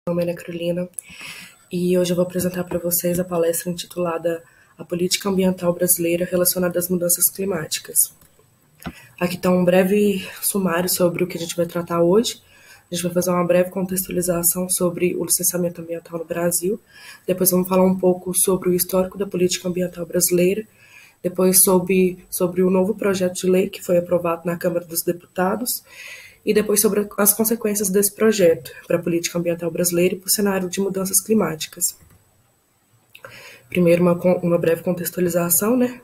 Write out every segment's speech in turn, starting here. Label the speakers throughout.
Speaker 1: Meu nome é Ana Carolina e hoje eu vou apresentar para vocês a palestra intitulada A Política Ambiental Brasileira Relacionada às Mudanças Climáticas. Aqui está um breve sumário sobre o que a gente vai tratar hoje. A gente vai fazer uma breve contextualização sobre o licenciamento ambiental no Brasil. Depois vamos falar um pouco sobre o histórico da política ambiental brasileira. Depois sobre o novo projeto de lei que foi aprovado na Câmara dos Deputados. E depois sobre as consequências desse projeto para a política ambiental brasileira e para o cenário de mudanças climáticas. Primeiro, uma breve contextualização, né?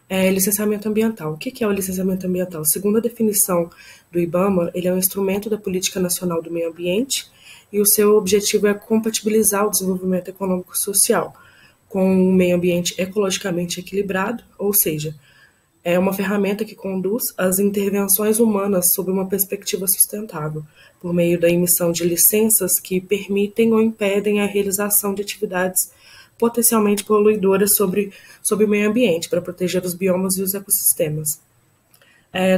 Speaker 1: Licenciamento ambiental. O que é o licenciamento ambiental? Segundo a definição do IBAMA, ele é um instrumento da Política Nacional do Meio Ambiente e o seu objetivo é compatibilizar o desenvolvimento econômico e social com um meio ambiente ecologicamente equilibrado, ou seja, é uma ferramenta que conduz as intervenções humanas sob uma perspectiva sustentável, por meio da emissão de licenças que permitem ou impedem a realização de atividades potencialmente poluidoras sobre o meio ambiente, para proteger os biomas e os ecossistemas.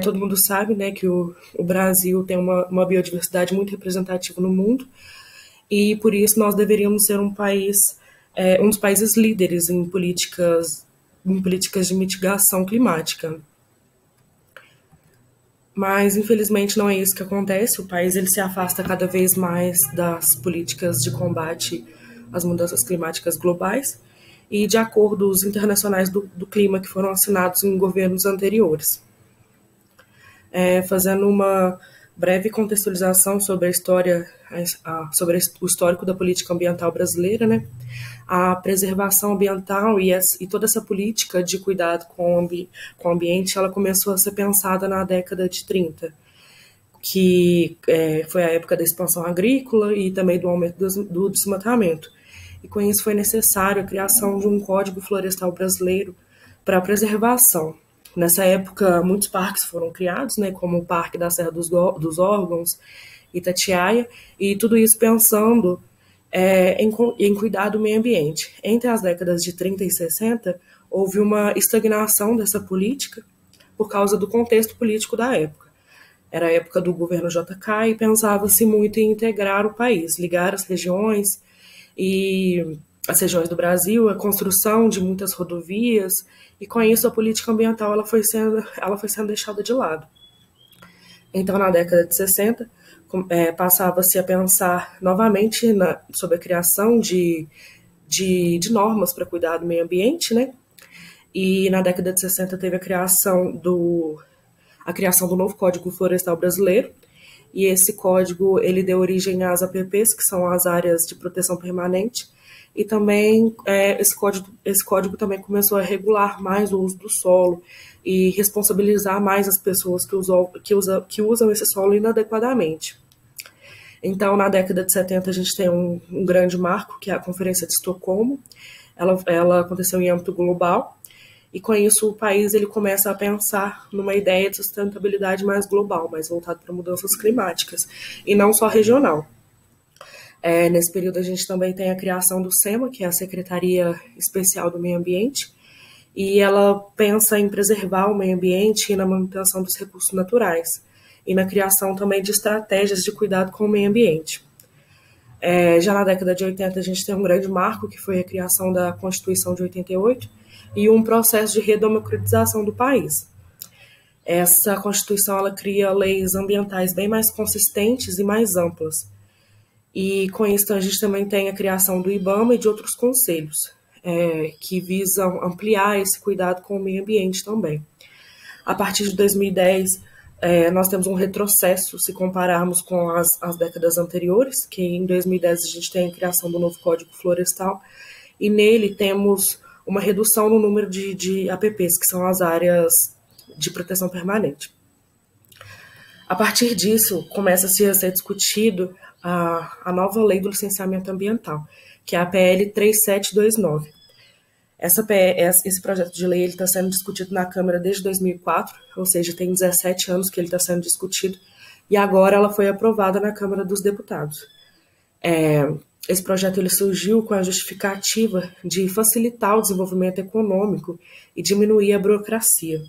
Speaker 1: Todo mundo sabe, né, que o Brasil tem uma biodiversidade muito representativa no mundo, e por isso nós deveríamos ser um dos países líderes em políticas de mitigação climática. Mas, infelizmente, não é isso que acontece. O país ele se afasta cada vez mais das políticas de combate às mudanças climáticas globais e de acordos internacionais do clima que foram assinados em governos anteriores. Fazendo uma breve contextualização sobre a história, sobre o histórico da política ambiental brasileira, né? A preservação ambiental e toda essa política de cuidado com o ambiente, ela começou a ser pensada na década de 30, que foi a época da expansão agrícola e também do aumento do desmatamento. E com isso foi necessário a criação de um Código Florestal Brasileiro para a preservação. Nessa época, muitos parques foram criados, né, como o Parque da Serra dos Órgãos, Itatiaia, e tudo isso pensando em cuidar do meio ambiente. Entre as décadas de 30 e 60, houve uma estagnação dessa política por causa do contexto político da época. Era a época do governo JK e pensava-se muito em integrar o país, ligar as regiões do Brasil, a construção de muitas rodovias, e com isso a política ambiental ela foi sendo deixada de lado. Então, na década de 60, passava-se a pensar novamente sobre a criação de normas para cuidar do meio ambiente, né? E na década de 60 teve a criação do novo Código Florestal Brasileiro, e esse código ele deu origem às APPs, que são as áreas de proteção permanente, e também esse código também começou a regular mais o uso do solo e responsabilizar mais as pessoas que usam esse solo inadequadamente. Então, na década de 70, a gente tem um grande marco, que é a Conferência de Estocolmo. Ela aconteceu em âmbito global, e com isso o país ele começa a pensar numa ideia de sustentabilidade mais global, mais voltada para mudanças climáticas, e não só regional. Nesse período a gente também tem a criação do SEMA, que é a Secretaria Especial do Meio Ambiente, e ela pensa em preservar o meio ambiente e na manutenção dos recursos naturais, e na criação também de estratégias de cuidado com o meio ambiente. Já na década de 80 a gente tem um grande marco, que foi a criação da Constituição de 88, e um processo de redemocratização do país. Essa Constituição ela cria leis ambientais bem mais consistentes e mais amplas. E com isso a gente também tem a criação do IBAMA e de outros conselhos, que visam ampliar esse cuidado com o meio ambiente também. A partir de 2010, nós temos um retrocesso se compararmos com as décadas anteriores, que em 2010 a gente tem a criação do novo Código Florestal, e nele temos uma redução no número de APPs, que são as áreas de proteção permanente. A partir disso, começa-se a ser discutido a nova lei do licenciamento ambiental, que é a PL 3729. Esse projeto de lei está sendo discutido na Câmara desde 2004, ou seja, tem 17 anos que ele está sendo discutido, e agora ela foi aprovada na Câmara dos Deputados. Esse projeto ele surgiu com a justificativa de facilitar o desenvolvimento econômico e diminuir a burocracia.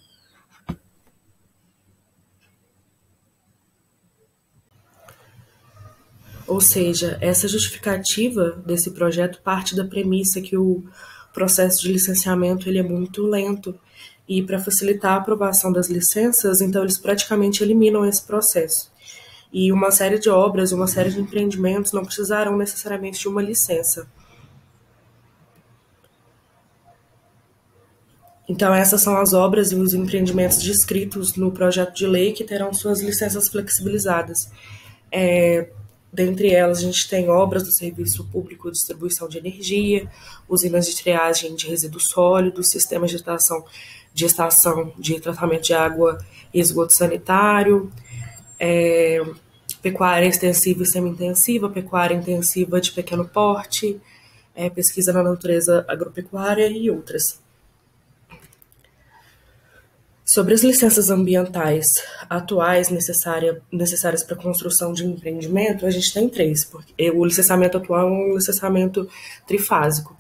Speaker 1: Ou seja, essa justificativa desse projeto parte da premissa que o processo de licenciamento ele é muito lento e para facilitar a aprovação das licenças, então eles praticamente eliminam esse processo. E uma série de obras, uma série de empreendimentos não precisarão necessariamente de uma licença. Então, essas são as obras e os empreendimentos descritos no projeto de lei que terão suas licenças flexibilizadas. Dentre elas, a gente tem obras do Serviço Público de Distribuição de Energia, usinas de triagem de resíduos sólidos, sistemas de estação de tratamento de água e esgoto sanitário, pecuária extensiva e semi-intensiva, pecuária intensiva de pequeno porte, pesquisa na natureza agropecuária e outras. Sobre as licenças ambientais atuais necessárias para a construção de um empreendimento, a gente tem três, porque o licenciamento atual é um licenciamento trifásico.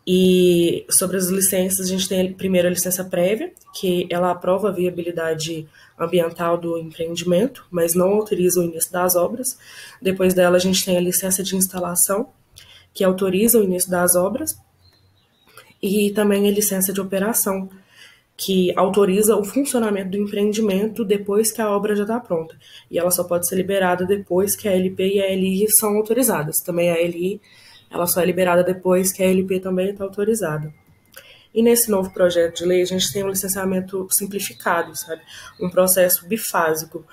Speaker 1: E sobre as licenças, a gente tem primeiro a licença prévia, que ela aprova a viabilidade ambiental do empreendimento, mas não autoriza o início das obras. Depois dela, a gente tem a licença de instalação, que autoriza o início das obras, e também a licença de operação, que autoriza o funcionamento do empreendimento depois que a obra já está pronta. E ela só pode ser liberada depois que a LP e a LI são autorizadas. Também a LI ela só é liberada depois que a LP também está autorizada. E nesse novo projeto de lei, a gente tem um licenciamento simplificado, sabe? Um processo bifásico,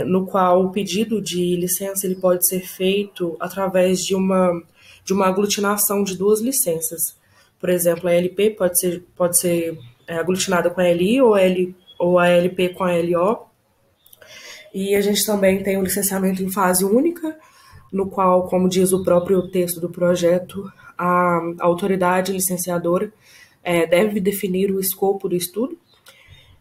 Speaker 1: no qual o pedido de licença ele pode ser feito através de uma aglutinação de duas licenças. Por exemplo, a LP pode ser aglutinada com a LI ou a LP com a LO. E a gente também tem um licenciamento em fase única, no qual, como diz o próprio texto do projeto, a autoridade licenciadora deve definir o escopo do estudo.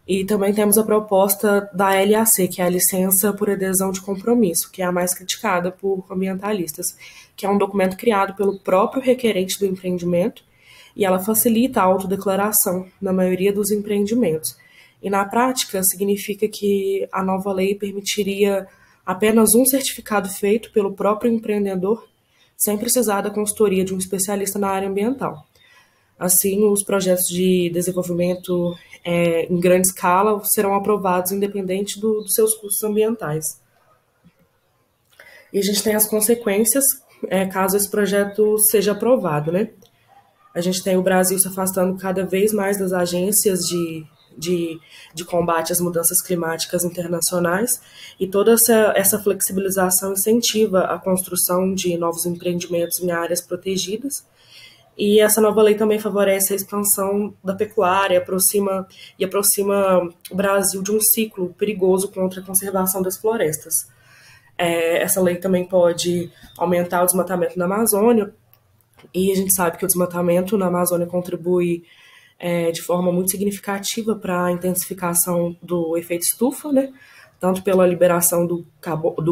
Speaker 1: E também temos a proposta da LAC, que é a licença por adesão de compromisso, que é a mais criticada por ambientalistas, que é um documento criado pelo próprio requerente do empreendimento e ela facilita a autodeclaração na maioria dos empreendimentos. E na prática, significa que a nova lei permitiria apenas um certificado feito pelo próprio empreendedor, sem precisar da consultoria de um especialista na área ambiental. Assim, os projetos de desenvolvimento em grande escala serão aprovados independente dos seus custos ambientais. E a gente tem as consequências caso esse projeto seja aprovado, né? A gente tem o Brasil se afastando cada vez mais das agências de combate às mudanças climáticas internacionais e toda essa flexibilização incentiva a construção de novos empreendimentos em áreas protegidas. E essa nova lei também favorece a expansão da pecuária aproxima o Brasil de um ciclo perigoso contra a conservação das florestas. Essa lei também pode aumentar o desmatamento na Amazônia, e a gente sabe que o desmatamento na Amazônia contribui de forma muito significativa para a intensificação do efeito estufa, né? Tanto pela liberação do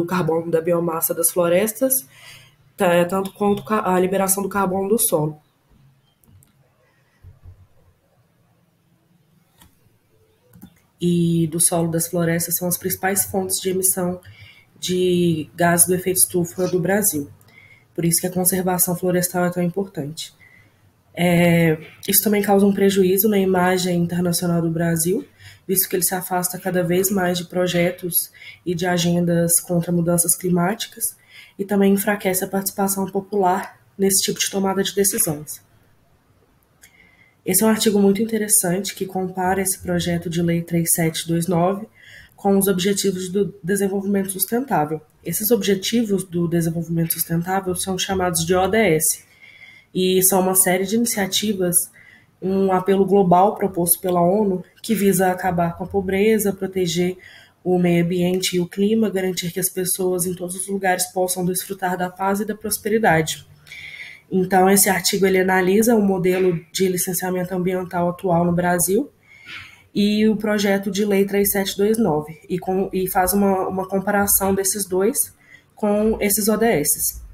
Speaker 1: carbono da biomassa das florestas, tanto quanto a liberação do carbono do solo. E do solo das florestas são as principais fontes de emissão de gases do efeito estufa do Brasil. Por isso que a conservação florestal é tão importante. Isso também causa um prejuízo na imagem internacional do Brasil, visto que ele se afasta cada vez mais de projetos e de agendas contra mudanças climáticas, e também enfraquece a participação popular nesse tipo de tomada de decisões. Esse é um artigo muito interessante que compara esse projeto de lei 3729 com os Objetivos do Desenvolvimento Sustentável. Esses Objetivos do Desenvolvimento Sustentável são chamados de ODS, e são uma série de iniciativas, um apelo global proposto pela ONU que visa acabar com a pobreza, proteger o meio ambiente e o clima, garantir que as pessoas em todos os lugares possam desfrutar da paz e da prosperidade. Então, esse artigo ele analisa o modelo de licenciamento ambiental atual no Brasil e o projeto de lei 3729 e faz uma comparação desses dois com esses ODS.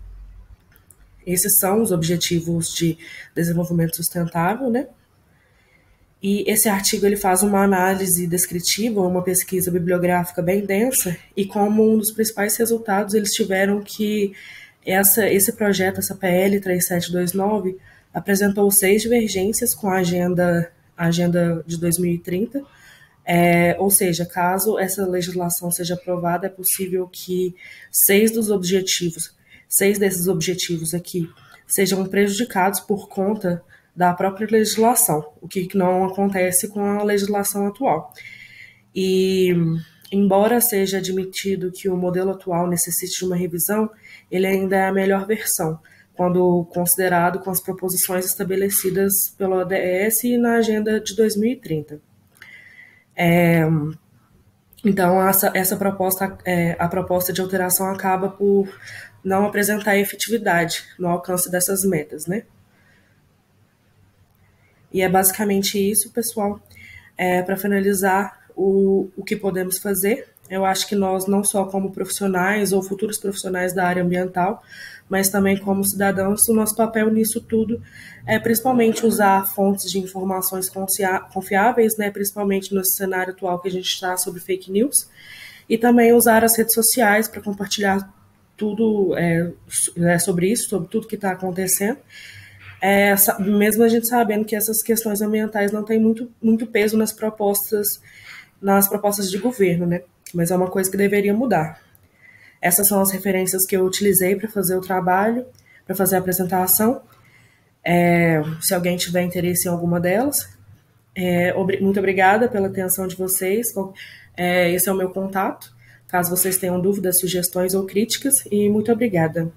Speaker 1: Esses são os Objetivos de Desenvolvimento Sustentável, né? E esse artigo ele faz uma análise descritiva, uma pesquisa bibliográfica bem densa, e como um dos principais resultados eles tiveram que esse projeto, essa PL 3729, apresentou 6 divergências com a agenda de 2030. Ou seja, caso essa legislação seja aprovada, é possível que 6 desses objetivos aqui sejam prejudicados por conta da própria legislação, o que não acontece com a legislação atual. E, embora seja admitido que o modelo atual necessite de uma revisão, ele ainda é a melhor versão, quando considerado com as proposições estabelecidas pelo ODS e na Agenda de 2030. Então, essa proposta, a proposta de alteração acaba por não apresentar efetividade no alcance dessas metas, né? E é basicamente isso, pessoal. Para finalizar, o que podemos fazer? Eu acho que nós, não só como profissionais ou futuros profissionais da área ambiental, mas também como cidadãos, o nosso papel nisso tudo é principalmente usar fontes de informações confiáveis, né, principalmente no cenário atual que a gente está sobre fake news, e também usar as redes sociais para compartilhar tudo sobre isso, sobre tudo que está acontecendo, mesmo a gente sabendo que essas questões ambientais não têm muito peso nas propostas de governo, né? Mas é uma coisa que deveria mudar. Essas são as referências que eu utilizei para fazer o trabalho, para fazer a apresentação. Se alguém tiver interesse em alguma delas, muito obrigada pela atenção de vocês. Esse é o meu contato, caso vocês tenham dúvidas, sugestões ou críticas, e muito obrigada.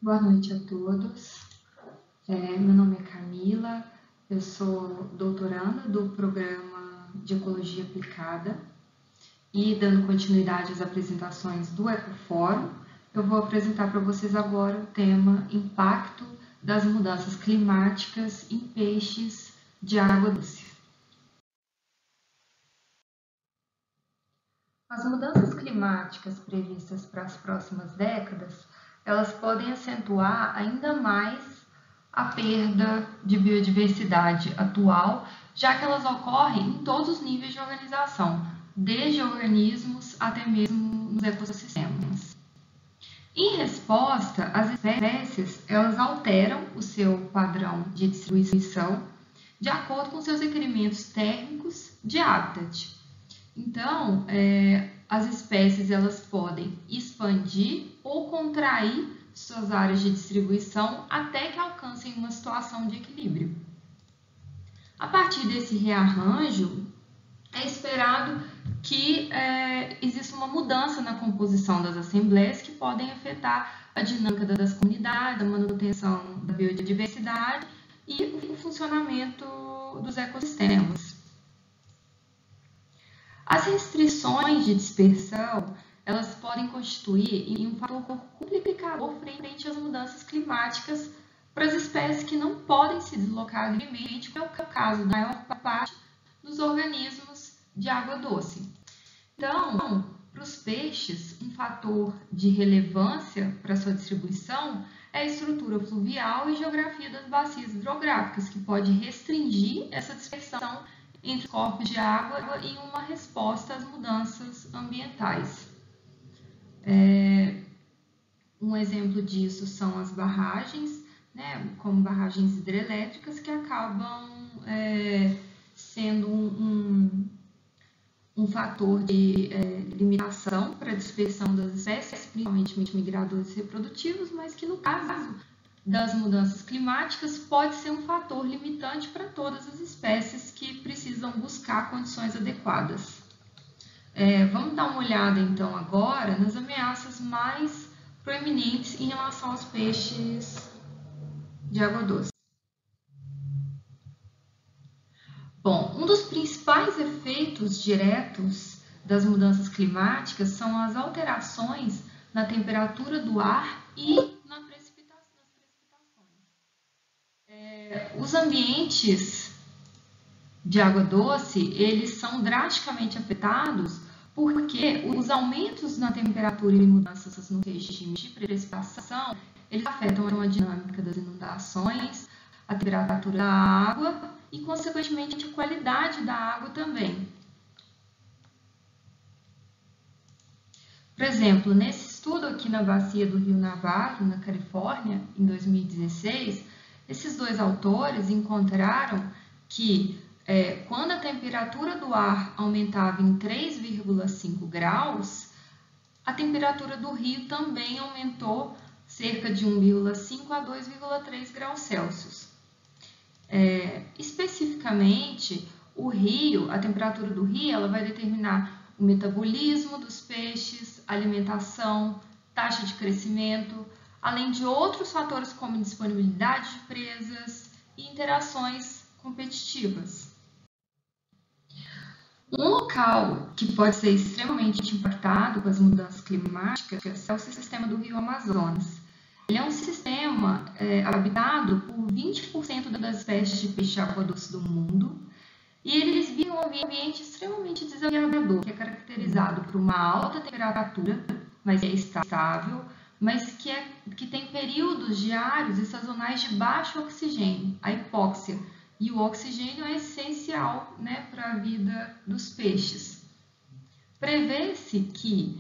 Speaker 2: Boa noite a todos. Meu nome é Camila, eu sou doutoranda do Programa de Ecologia Aplicada e, dando continuidade às apresentações do Ecofórum, eu vou apresentar para vocês agora o tema Impacto das Mudanças Climáticas em Peixes de Água Doce. As mudanças climáticas previstas para as próximas décadas, elas podem acentuar ainda mais a perda de biodiversidade atual, já que elas ocorrem em todos os níveis de organização, desde organismos até mesmo nos ecossistemas. Em resposta, as espécies elas alteram o seu padrão de distribuição de acordo com seus requerimentos térmicos de habitat. Então, as espécies elas podem expandir ou contrair suas áreas de distribuição até que alcancem uma situação de equilíbrio. A partir desse rearranjo, é esperado que exista uma mudança na composição das assembleias que podem afetar a dinâmica das comunidades, a manutenção da biodiversidade e o funcionamento dos ecossistemas. As restrições de dispersão, elas podem constituir um fator complicador frente às mudanças climáticas para as espécies que não podem se deslocar livremente, como é o caso da maior parte dos organismos de água doce. Então, para os peixes, um fator de relevância para sua distribuição é a estrutura fluvial e geografia das bacias hidrográficas, que pode restringir essa dispersão entre os corpos de água em uma resposta às mudanças ambientais. Um exemplo disso são as barragens, né, como barragens hidrelétricas, que acabam sendo um fator de limitação para a dispersão das espécies, principalmente migradores reprodutivos, mas que no caso das mudanças climáticas pode ser um fator limitante para todas as espécies que precisam buscar condições adequadas. Vamos dar uma olhada então agora nas ameaças mais proeminentes em relação aos peixes de água doce. Bom, um dos principais efeitos diretos das mudanças climáticas são as alterações na temperatura do ar e nas precipitações. Os ambientes de água doce, eles são drasticamente afetados porque os aumentos na temperatura e mudanças no regime de precipitação, eles afetam a dinâmica das inundações, a temperatura da água e, consequentemente, a qualidade da água também. Por exemplo, nesse estudo aqui na bacia do Rio Navarro, na Califórnia, em 2016, esses dois autores encontraram que quando a temperatura do ar aumentava em 3,5 graus, a temperatura do rio também aumentou cerca de 1,5 a 2,3 graus Celsius. Especificamente, a temperatura do rio, ela vai determinar o metabolismo dos peixes, alimentação, taxa de crescimento, além de outros fatores como disponibilidade de presas e interações competitivas. Um local que pode ser extremamente impactado com as mudanças climáticas é o sistema do Rio Amazonas. Ele é um sistema habitado por 20% das espécies de peixe de água doce do mundo e eles vivem em um ambiente extremamente desafiador, que é caracterizado por uma alta temperatura, mas é estável, mas que tem períodos diários e sazonais de baixo oxigênio, a hipóxia. E o oxigênio é essencial, né, para a vida dos peixes. Prevê-se que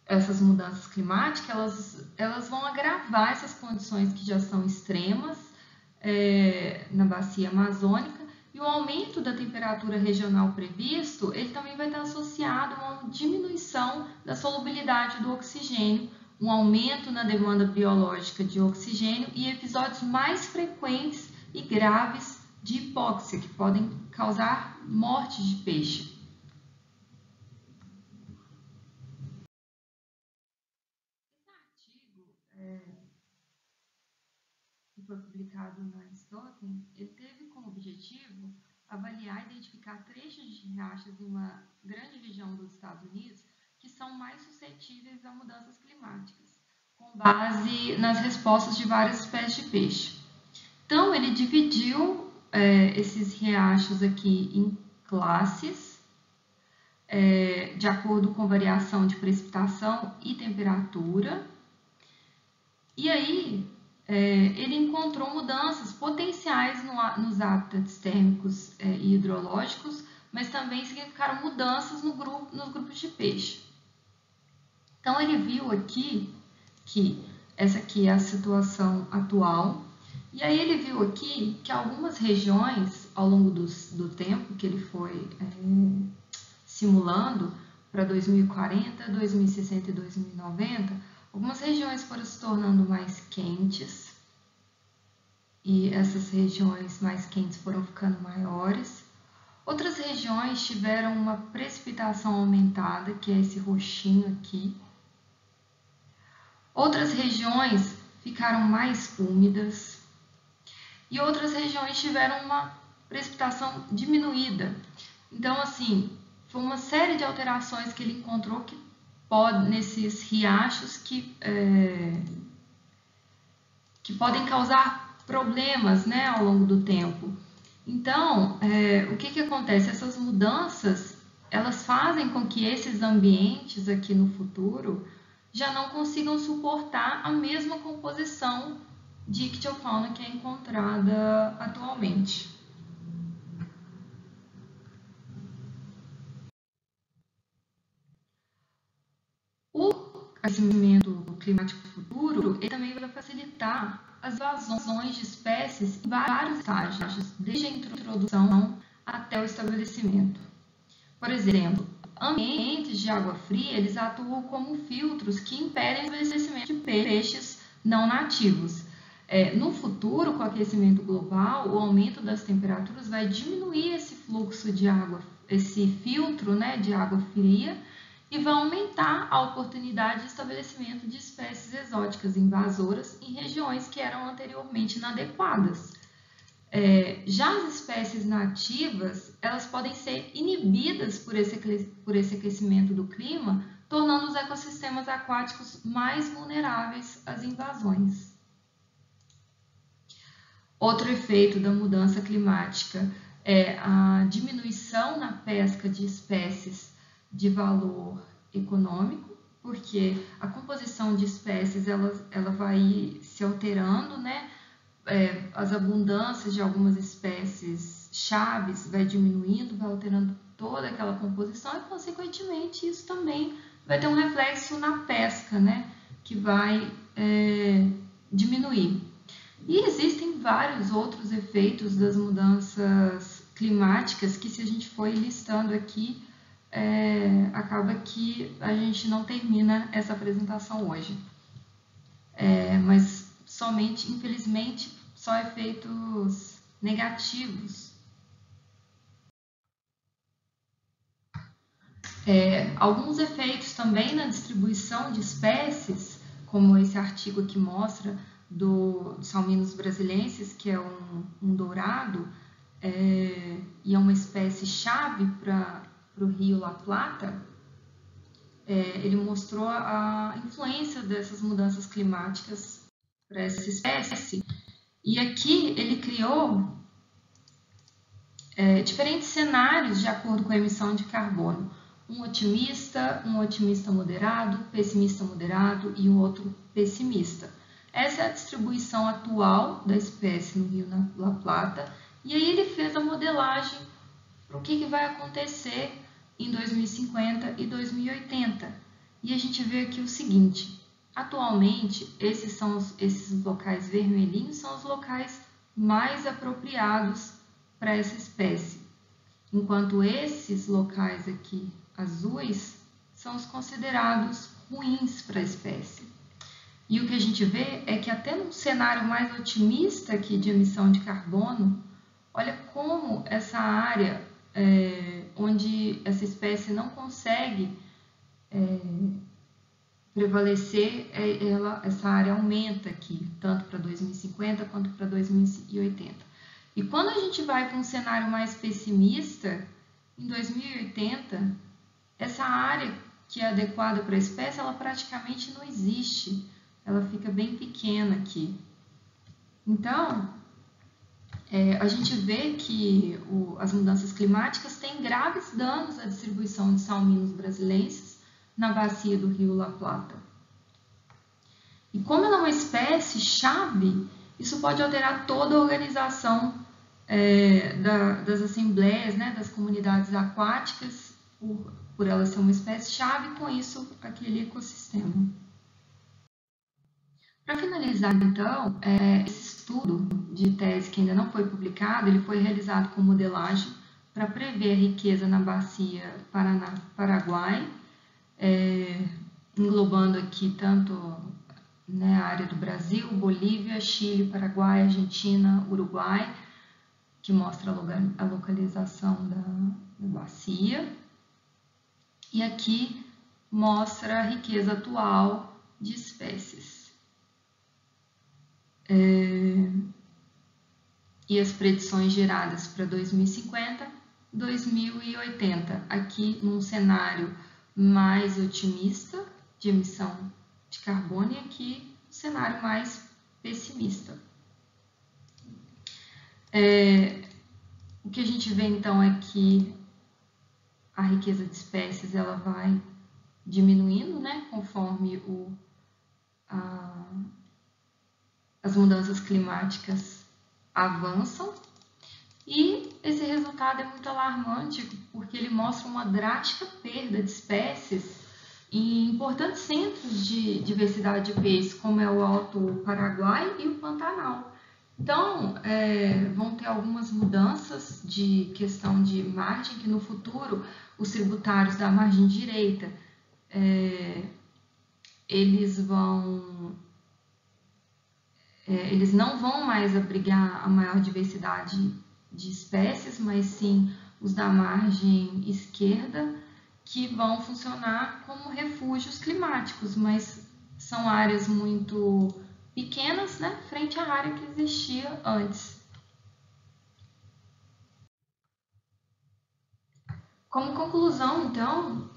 Speaker 2: essas mudanças climáticas elas vão agravar essas condições que já são extremas na bacia amazônica, e o aumento da temperatura regional previsto, ele também vai estar associado a uma diminuição da solubilidade do oxigênio, um aumento na demanda biológica de oxigênio e episódios mais frequentes e graves de hipóxia, que podem causar morte de peixe. Esse artigo foi publicado na Aristotle, ele teve como objetivo avaliar e identificar trechos de riachos em uma grande região dos Estados Unidos que são mais suscetíveis a mudanças climáticas, com base nas respostas de várias espécies de peixe. Então, ele dividiu esses riachos aqui em classes, de acordo com variação de precipitação e temperatura. E aí, ele encontrou mudanças potenciais nos hábitats térmicos e hidrológicos, mas também significaram mudanças nos grupos de peixe. Então, ele viu aqui que essa aqui é a situação atual, e aí ele viu aqui que algumas regiões, ao longo do tempo que ele foi simulando, para 2040, 2060 e 2090, algumas regiões foram se tornando mais quentes, e essas regiões mais quentes foram ficando maiores. Outras regiões tiveram uma precipitação aumentada, que é esse roxinho aqui. Outras regiões ficaram mais úmidas e outras regiões tiveram uma precipitação diminuída. Então, assim, foi uma série de alterações que ele encontrou nesses riachos que podem causar problemas, né, ao longo do tempo. Então, o que acontece? Essas mudanças, elas fazem com que esses ambientes aqui no futuro já não consigam suportar a mesma composição de ictiofauna que é encontrada atualmente. O aquecimento climático futuro ele também vai facilitar as invasões de espécies em vários estágios, desde a introdução até o estabelecimento. Por exemplo, ambientes de água fria, eles atuam como filtros que impedem o estabelecimento de peixes não nativos. No futuro, com o aquecimento global, o aumento das temperaturas vai diminuir esse fluxo de água, esse filtro, né, de água fria, e vai aumentar a oportunidade de estabelecimento de espécies exóticas invasoras em regiões que eram anteriormente inadequadas. Já as espécies nativas, elas podem ser inibidas por esse aquecimento do clima, tornando os ecossistemas aquáticos mais vulneráveis às invasões. Outro efeito da mudança climática é a diminuição na pesca de espécies de valor econômico, porque a composição de espécies ela vai se alterando, né? As abundâncias de algumas espécies chaves vai diminuindo, vai alterando toda aquela composição e, consequentemente, isso também vai ter um reflexo na pesca, né? Que vai diminuir. E existem vários outros efeitos das mudanças climáticas que, se a gente for listando aqui, acaba que a gente não termina essa apresentação hoje. Mas somente, infelizmente, só efeitos negativos. Alguns efeitos também na distribuição de espécies, como esse artigo aqui mostra, do Salminus brasilensis, que é um dourado, e é uma espécie chave para o Rio La Plata. Ele mostrou a influência dessas mudanças climáticas para essa espécie, e aqui ele criou diferentes cenários de acordo com a emissão de carbono. Um otimista moderado, pessimista moderado e um outro pessimista. Essa é a distribuição atual da espécie no Rio La Plata, e aí ele fez a modelagem para o que vai acontecer em 2050 e 2080. E a gente vê aqui o seguinte: atualmente, esses locais vermelhinhos são os locais mais apropriados para essa espécie, enquanto esses locais aqui azuis são os considerados ruins para a espécie. E o que a gente vê é que até num cenário mais otimista aqui de emissão de carbono, olha como essa área onde essa espécie não consegue prevalecer, essa área aumenta aqui, tanto para 2050 quanto para 2080. E quando a gente vai para um cenário mais pessimista, em 2080, essa área que é adequada para a espécie, ela praticamente não existe, ela fica bem pequena aqui. Então, a gente vê que as mudanças climáticas têm graves danos à distribuição de salminos brasileiros na bacia do Rio La Plata. E como ela é uma espécie-chave, isso pode alterar toda a organização das assembleias, né, das comunidades aquáticas, por ela ser uma espécie-chave, e com isso, aquele ecossistema. Para finalizar, então, esse estudo de tese que ainda não foi publicado, ele foi realizado com modelagem para prever a riqueza na bacia Paraná-Paraguai, englobando aqui tanto, né, a área do Brasil, Bolívia, Chile, Paraguai, Argentina, Uruguai, que mostra a localização da bacia. E aqui mostra a riqueza atual de espécies. E as predições geradas para 2050, 2080, aqui num cenário mais otimista de emissão de carbono e aqui um cenário mais pessimista. O que a gente vê então é que a riqueza de espécies ela vai diminuindo, né, conforme as mudanças climáticas avançam, e esse resultado é muito alarmante porque ele mostra uma drástica perda de espécies em importantes centros de diversidade de peixes, como é o Alto Paraguai e o Pantanal. Então, vão ter algumas mudanças de questão de margem, que no futuro os tributários da margem direita, eles não vão mais abrigar a maior diversidade de espécies, mas sim os da margem esquerda, que vão funcionar como refúgios climáticos, mas são áreas muito pequenas, né, frente à área que existia antes. Como conclusão, então,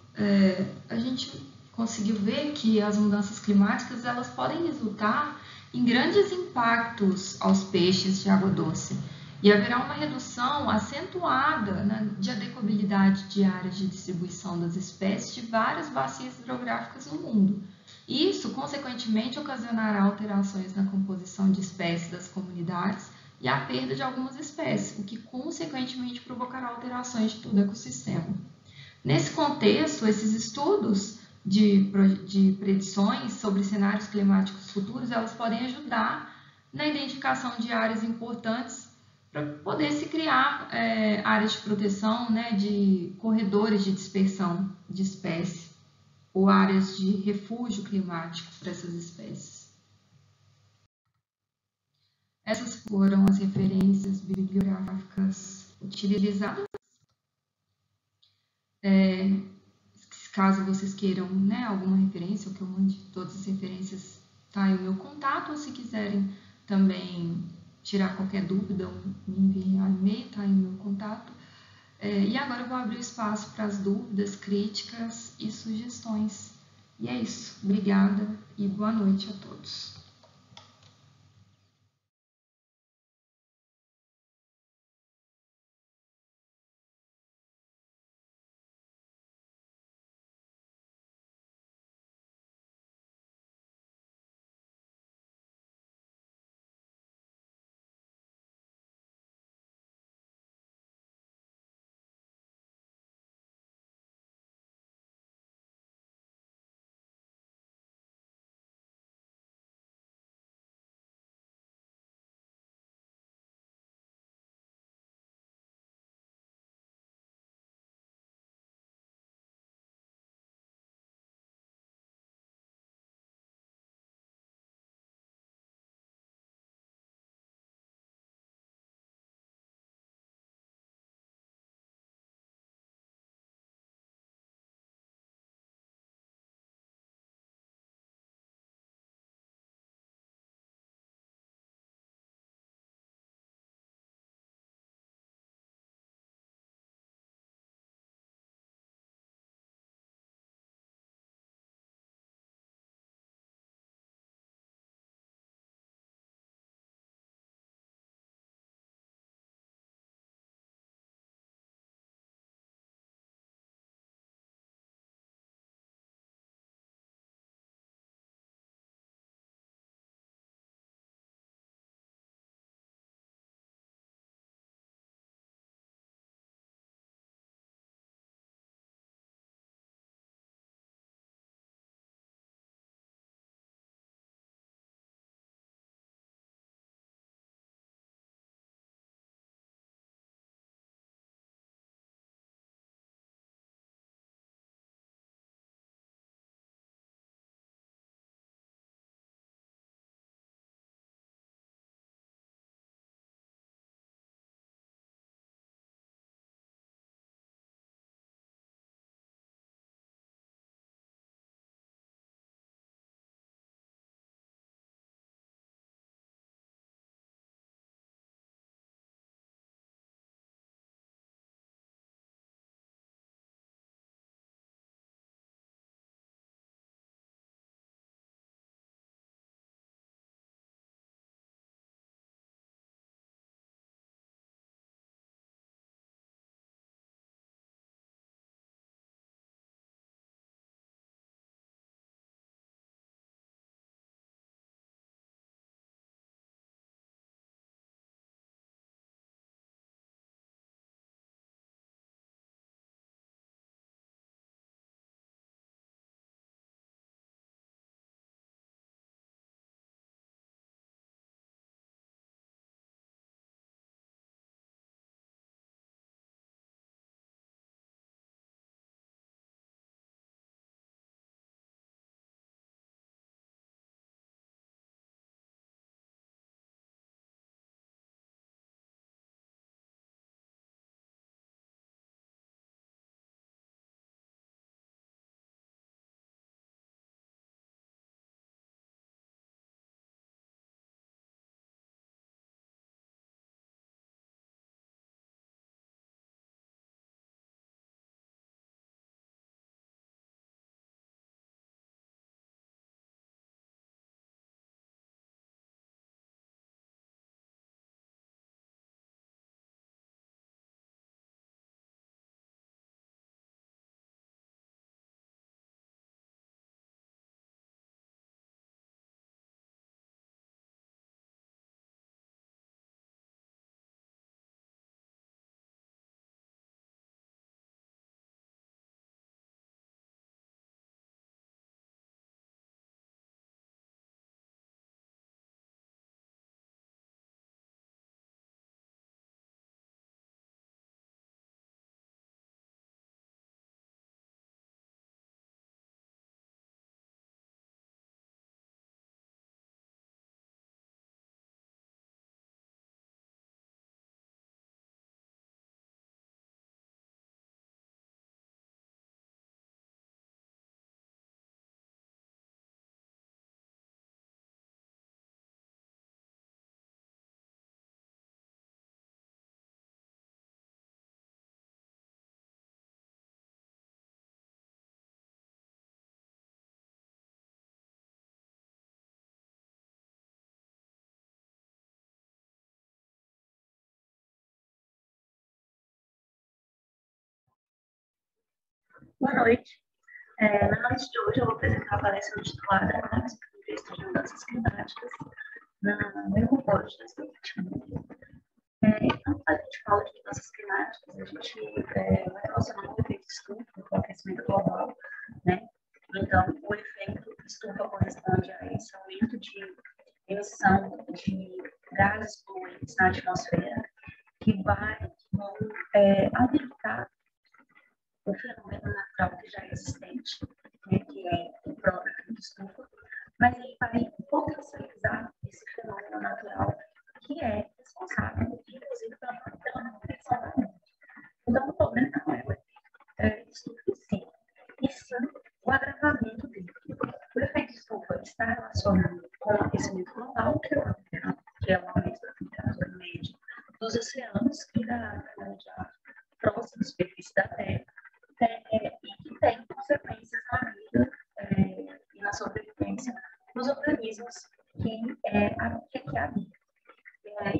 Speaker 2: a gente conseguiu ver que as mudanças climáticas elas podem resultar em grandes impactos aos peixes de água doce e haverá uma redução acentuada, né, de adequabilidade de áreas de distribuição das espécies de várias bacias hidrográficas no mundo. Isso, consequentemente, ocasionará alterações na composição de espécies das comunidades e a perda de algumas espécies, o que, consequentemente, provocará alterações de todo o ecossistema. Nesse contexto, esses estudos de predições sobre cenários climáticos futuros, elas podem ajudar na identificação de áreas importantes para poder se criar áreas de proteção, né, de corredores de dispersão de espécies ou áreas de refúgio climático para essas espécies. Essas foram as referências bibliográficas utilizadas. Caso vocês queiram, né, alguma referência, ou que eu mande todas as referências, tá aí o meu contato, ou se quiserem também tirar qualquer dúvida, me enviar e-mail, tá aí o meu contato. E agora eu vou abrir o espaço para as dúvidas, críticas e sugestões. E é isso. Obrigada e boa noite a todos.
Speaker 3: Boa noite. Na noite de hoje eu vou apresentar a palestra intitulada Análise do Contexto de Mudanças Climáticas no Ecoporto de 2021. Quando a gente fala de mudanças climáticas, a gente vai relacionar o efeito estufa com o aquecimento global, né? Então, o efeito estufa corresponde a esse aumento de emissão de gases poluentes na atmosfera que vão habilitar o fenômeno natural que já é existente, né, que é o próprio efeito estufa, mas ele vai potencializar esse fenômeno natural que é responsável, inclusive, pela manutenção da Terra. Então, o problema não é o efeito estufa em si, e sim o agravamento dele. O efeito estufa está relacionado com o aquecimento global, que é o aumento da temperatura média dos oceanos e da área de ar próxima à superfície da Terra, e que tem consequências na vida e na sobrevivência dos organismos que habitam.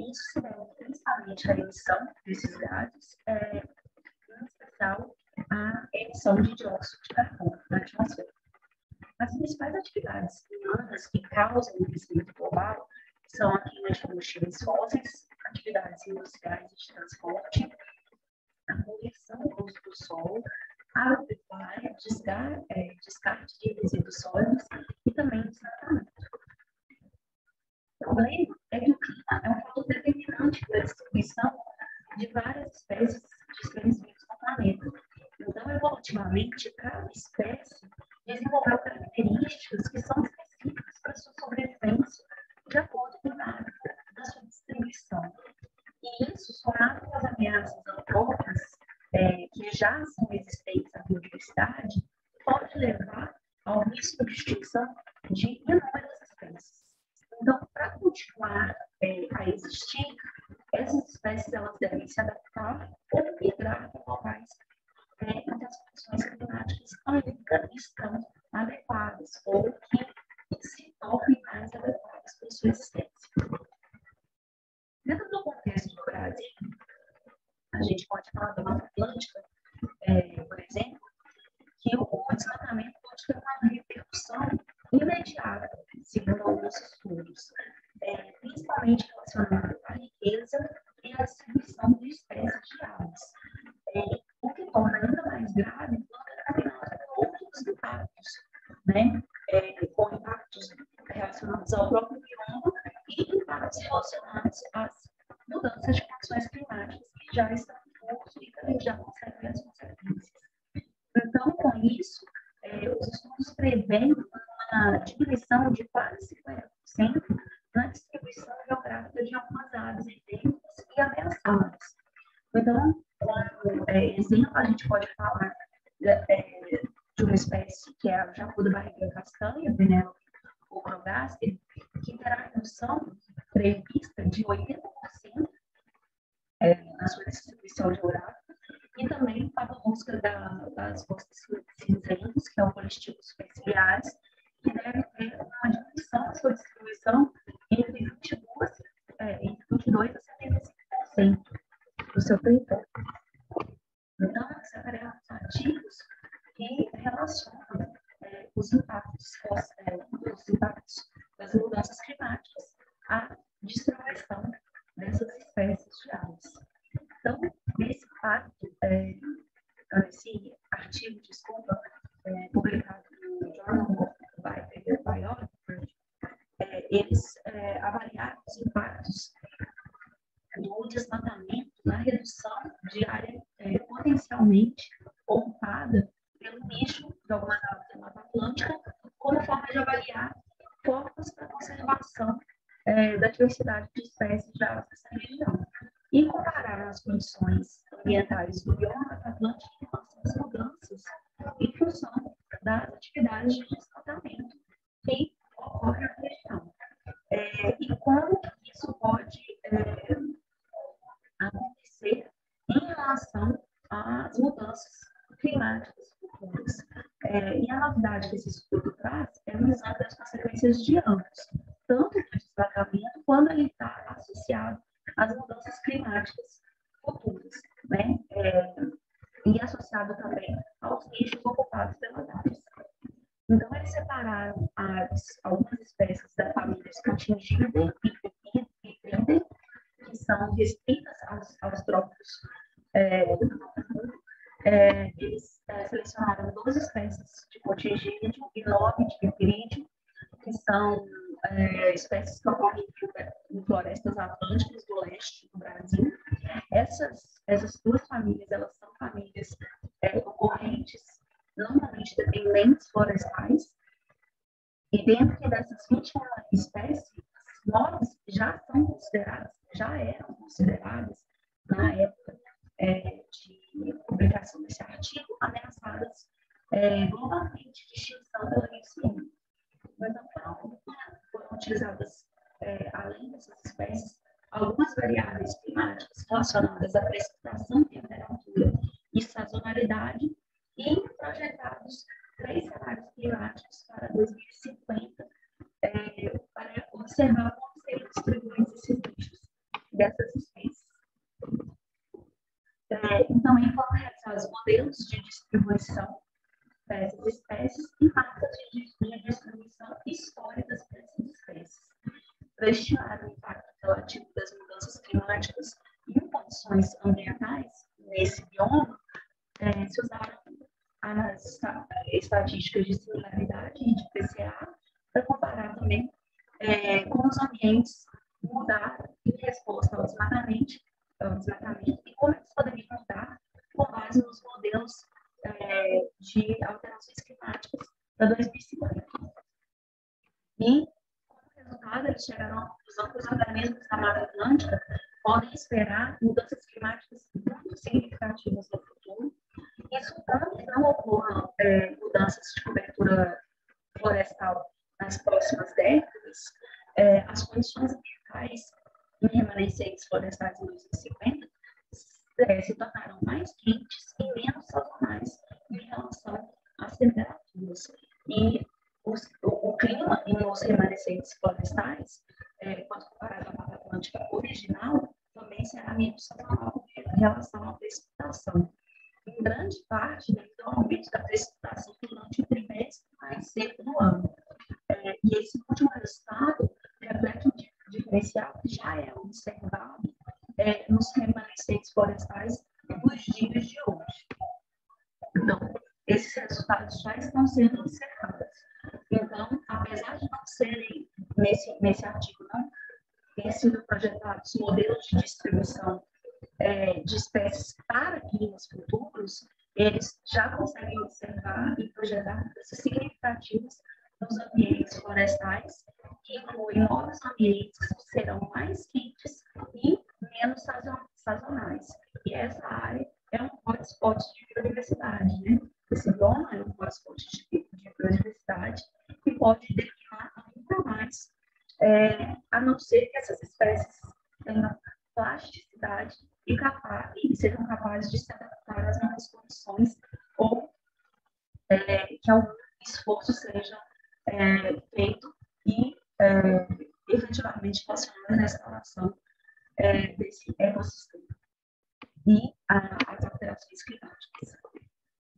Speaker 3: Isso se deve principalmente à emissão desses gases, em especial à emissão de dióxido de carbono na atmosfera. As principais atividades humanas que causam o aquecimento global são a queima de combustíveis fósseis, atividades industriais e de transporte, a poluição do uso do solo, agropecuária, descarte de resíduos sólidos e também desmatamento. O problema é que o clima é um fator determinante para a distribuição de várias espécies de seres vivos no planeta. Então, evolutivamente, cada espécie desenvolveu características que são específicas para a sua sobrevivência, de acordo com a área da sua distribuição. E isso, somado com as ameaças antrópicas que já são existentes à biodiversidade, pode levar ao risco de extinção de inúmeras espécies. Então, para continuar a existir, essas espécies elas devem se adaptar ou migrar para locais em que as condições climáticas ainda estão adequadas ou que se tornem mais adequadas para a sua existência. Dentro do contexto do Brasil, a gente pode falar da Mata Atlântica, por exemplo, que o desmatamento pode ter uma repercussão imediata, segundo alguns estudos, principalmente relacionada à riqueza e à distribuição de espécies de aves, o que torna ainda mais grave quando é combinado com outros impactos, né? Com impactos relacionados ao próprio bioma e impactos relacionados às mudanças de condições climáticas que já estão em curso e que já conseguem ver as consequências. Então, com isso, os estudos prevêem uma diminuição de quase 50% na distribuição geográfica de algumas aves endêmicas e ameaçadas. Então, como exemplo, a gente pode falar de uma espécie que é a jacu da barriga castanha, Penélope ocrogaster, que terá redução prevista de 80% na sua distribuição geográfica, e também para a busca das costas cinzentas, que é o colistíbulos superciliares, que deve ter uma diminuição da sua distribuição entre 22 a 75% do seu território. Então, separamos artigos que relacionam os impactos das mudanças climáticas à distribuição dessas espécies de aves. Então, esse impacto, esse artigo, publicado no Journal of Biology, eles avaliaram os impactos do desmatamento na redução de área potencialmente ocupada pelo nicho de algumas aves da Mata Atlântica, como forma de avaliar formas para a conservação da diversidade de espécies de aves dessa região, e comparar as condições ambientais do bioma Mata Atlântica em relação às mudanças em função das atividades de desmatamento que ocorrem na região. E como isso pode acontecer em relação às mudanças climáticas futuras. E a novidade que esse estudo traz é o exame das consequências de ambos, tanto do desmatamento quando ele está associado às mudanças climáticas futuras, né? e associado também aos nichos ocupados pelas aves. Então, eles separaram algumas espécies da família Scantingidae e Pitridae, que são restritas aos trópicos do mundo. Eles selecionaram 12 espécies de cotingídeo e 9 de piperídeo, que são espécies que ocorrem em florestas atlânticas do leste do Brasil. Essas duas famílias, elas são famílias ocorrentes normalmente em lentes florestais, e dentro dessas 21 espécies, 9 já eram consideradas, na época de publicação desse artigo, ameaçadas globalmente de extinção pela IUCN. Então, foram utilizadas, além dessas espécies, algumas variáveis climáticas relacionadas à precipitação, temperatura e sazonalidade, e projetados 3 cenários climáticos para 2050, para observar como seriam distribuídos esses bichos dessas espécies. Então, aí foram realizados modelos de distribuição dessas espécies e mapas de distribuição históricas dessas espécies, para estimar o impacto relativo das mudanças climáticas e condições ambientais nesse bioma. Se usaram as estatísticas de similaridade e de PCA para comparar também como os ambientes mudaram em resposta ao desmatamento e como eles poderiam mudar com base nos modelos de alterações climáticas para 2050. E, como resultado, eles chegaram à conclusão que os organismos da Mata Atlântica podem esperar mudanças climáticas muito significativas no futuro. Isso tanto que não ocorram mudanças de cobertura florestal nas próximas décadas, as condições ambientais em remanescentes florestais em 2050 se tornaram mais quentes e menos sazonais em relação às temperaturas. E o clima nos remanescentes florestais, quando comparado à Mata Atlântica original, também será menos sazonal em relação à precipitação. Em grande parte devido ao aumento da precipitação durante o trimestre mais seco do ano. E esse último resultado reflete um diferencial que já é observado nos remanescentes florestais dos dias de hoje. Então, esses resultados já estão sendo observados. Então, apesar de não serem, nesse artigo, não ter sido projetados modelos de distribuição de espécies para climas futuros, eles já conseguem observar e projetar mudanças significativas nos ambientes florestais, que incluem novos ambientes que serão mais quentes e menos sazonais. E essa área é um hotspot de biodiversidade, né? Esse bioma é um hotspot de biodiversidade que pode declinar ainda mais, a não ser que essas espécies tenham plasticidade e sejam capazes de se adaptar às novas condições, ou que algum esforço seja feito e efetivamente relacionado à restauração desse ecossistema e as alterações climáticas.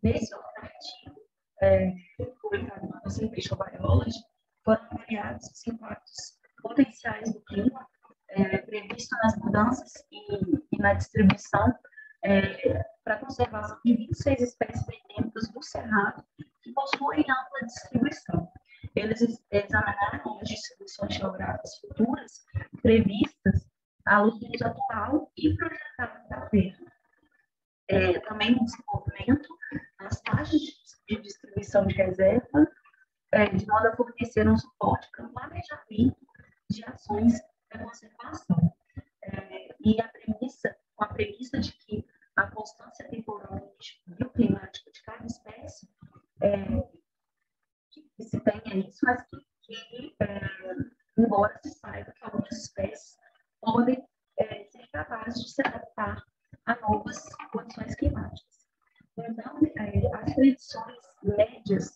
Speaker 3: Nesse outro artigo, publicado na Spatial Biology, foram avaliados os impactos potenciais do clima previsto nas mudanças e na distribuição para a conservação de 26 espécies endêmicas do Cerrado que possuem ampla distribuição. Eles examinaram as distribuições geográficas futuras previstas à luz do uso atual e projetado da Terra. Também no desenvolvimento, as taxas de distribuição de reserva, de modo a fornecer um suporte para o planejamento de ações de conservação. E com a premissa de que a constância temporal bioclimática de cada espécie, que se tenha isso, mas que embora se saiba que algumas espécies podem ser capazes de se adaptar a novas condições climáticas. Então, as predições médias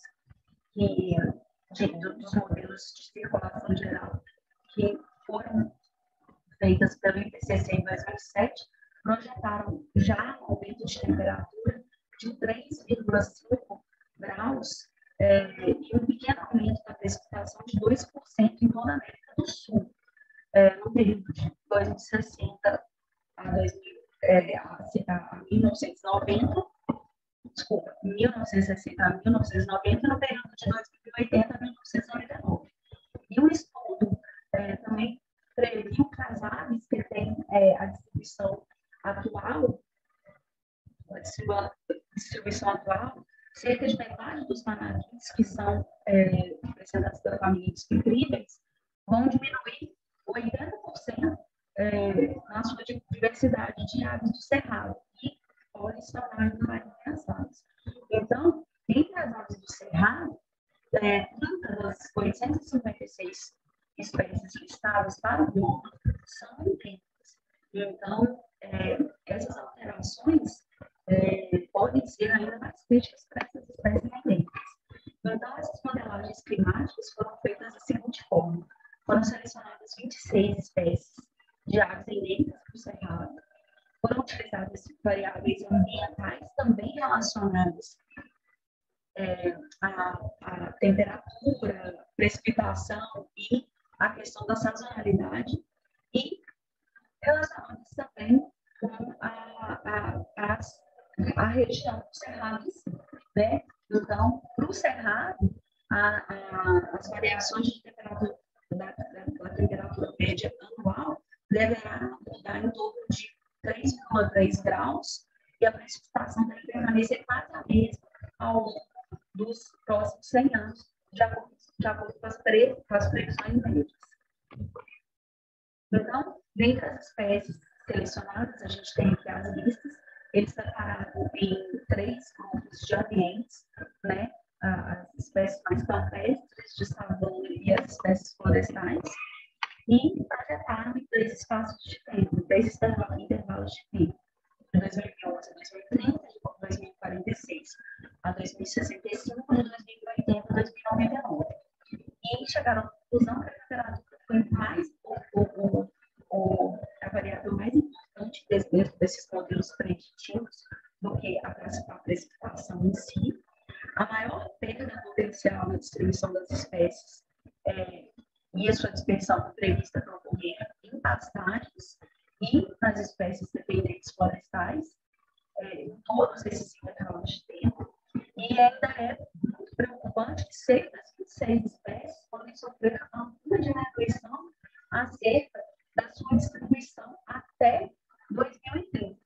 Speaker 3: dos modelos de circulação geral que foram feitas pelo IPCC em 2007 projetaram já um aumento de temperatura de 3,5 graus e um pequeno aumento da precipitação de 2% em toda a América do Sul, no período de 2060 a 1990, desculpa, 1960 a 1990, no período de 2080 a 1999. E o estudo também previu que as aves que têm a distribuição atual, cerca de metade dos panaguins que são representados pela família dos incríveis vão diminuir 80% na sua diversidade de aves do cerrado e podem se tornar ainda mais ameaçadas. Então, entre as aves do cerrado, 30 das 856 espécies listadas para o mundo são endêmicas. Então, essas alterações podem ser ainda mais críticas para essas espécies endêmicas. Então, essas modelagens climáticas foram feitas da seguinte forma: foram selecionadas 26 espécies de aves endêmicas do cerrado, foram utilizadas variáveis ambientais também relacionadas à temperatura, precipitação e a questão da sazonalidade, e relacionadas também com a região do cerrado em si, né? Então, para o cerrado, as variações de temperatura da temperatura média anual deverá mudar em torno de 3,3 graus e a precipitação deve permanecer quase a mesma ao longo dos próximos 100 anos, de acordo com as previsões médias. Então, dentre as espécies selecionadas, a gente tem aqui as listas, eles separaram em 3 grupos de ambientes, né? As espécies mais campestres, de sabão e as espécies florestais, e projetaram em 3 espaços de tempo, 3 intervalos de tempo, de 2011 a 2030, de 2046 a 2065, de 2080 a 2099. E chegaram à conclusão que a temperatura foi a variável mais importante dentro desses modelos preditivos do que a precipitação em si. A maior perda potencial na distribuição das espécies e a sua dispersão prevista para ocorrer em pastagens e nas espécies dependentes florestais, todos esses intervalos de tempo. E ainda é muito preocupante que 6 das 26 espécies podem sofrer uma diminuição acerca da sua distribuição até 2030.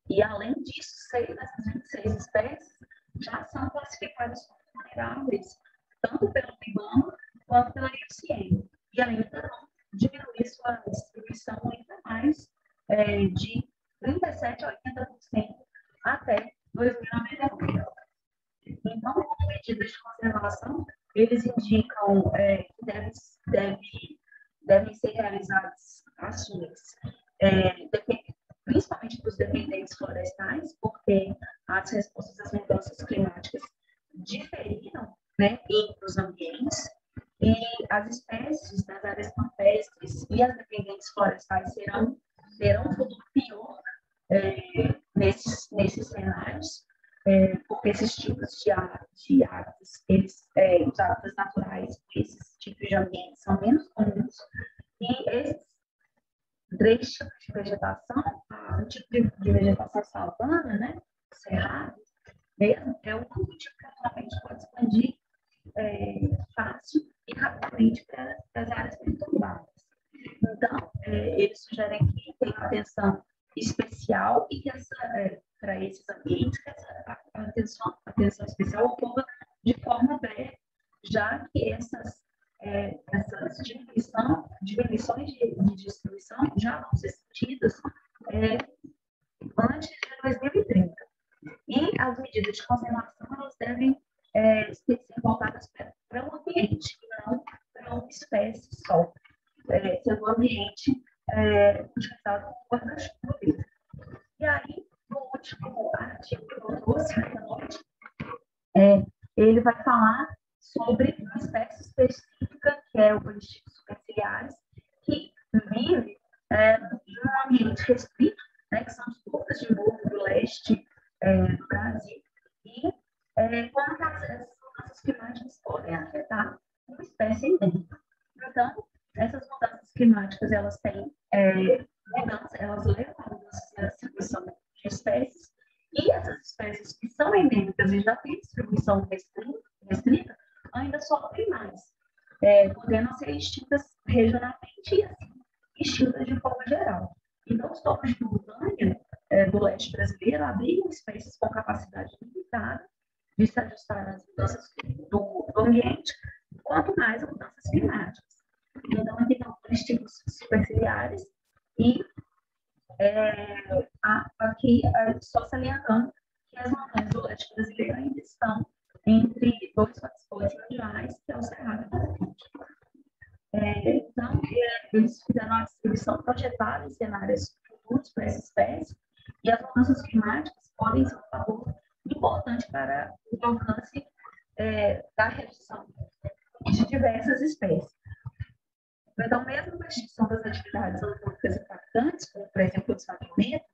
Speaker 3: E, além disso, 6 dessas 26 espécies já são classificadas como vulneráveis, tanto pelo IBAMA quanto pela IUCN, e ainda não diminuir sua distribuição ainda mais de 37% a 80% até 2099. Então, como medidas de conservação, eles indicam que devem ser realizadas ações, principalmente para os dependentes florestais, porque as respostas às mudanças climáticas diferiram, né, entre os ambientes, e as espécies das áreas campestres e as dependentes florestais terão um futuro pior nesses cenários, porque esses tipos de hábitos, os hábitos naturais, esses tipos de ambientes são menos comuns, e esses 3 tipos de vegetação, o tipo de vegetação savana, né, cerrado, mesmo, é o único tipo que atualmente pode expandir fácil e rapidamente para as áreas perturbadas. Então, eles sugerem que tenha atenção especial e que para esses ambientes, que essa atenção especial ocorra de forma breve, já que essas diminuições de distribuição já vão ser sentidas antes de 2030. E as medidas de conservação elas devem ser voltadas para o ambiente, não para uma espécie só, sendo o ambiente utilizado como guarda-chuva. E aí, no último artigo que eu trouxe nessa noite, ele vai falar sobre uma espécie específica, que é o Polisticus superciliaris, que vive em um ambiente restrito, né, que são as bocas de morro do leste do Brasil, como que essas mudanças climáticas podem afetar uma espécie endêmica. Então, essas mudanças climáticas, elas têm mudanças, elas levam a mudanças na distribuição de espécies, e essas espécies que são endêmicas e já têm distribuição restrita ainda sofrem mais, podendo ser extintas regionalmente e assim, extintas de forma geral. Então, os topos de montanha do leste brasileiro abrigam espécies com capacidade limitada de se ajustar às mudanças do ambiente, quanto mais a mudanças climáticas. Então, aqui estão os tipos superciliares e aqui só salientando que as montanhas do leste brasileiro ainda estão entre dois hotspots mundiais, que é o Cerrado e o Atlântico. Então, eles fizeram uma distribuição projetada em cenários futuros para essa espécie, e as mudanças climáticas podem ser um fator importante para o alcance da redução de diversas espécies. Então, mesmo com a extinção das atividades antrópicas impactantes, como, por exemplo, o desmatamento,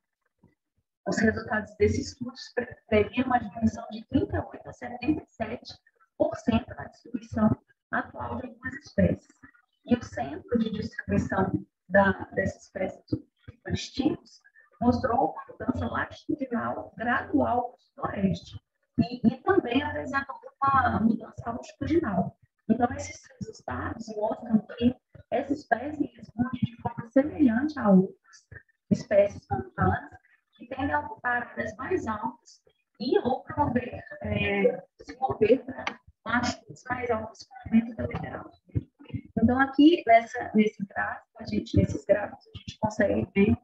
Speaker 3: os resultados desses estudos previam uma diminuição de 38% a 77% na distribuição atual de algumas espécies. E o centro de distribuição dessas espécies extintas mostrou uma mudança latitudinal gradual no sudoeste e também apresentou uma mudança altitudinal. Então, esses resultados mostram que essa espécie responde de forma semelhante a outras espécies montanas que tendem a ocupar áreas mais altas e ou promover, se mover para latitudes mais altas com o aumento da temperatura. Então, aqui, nesses gráficos, a gente consegue ver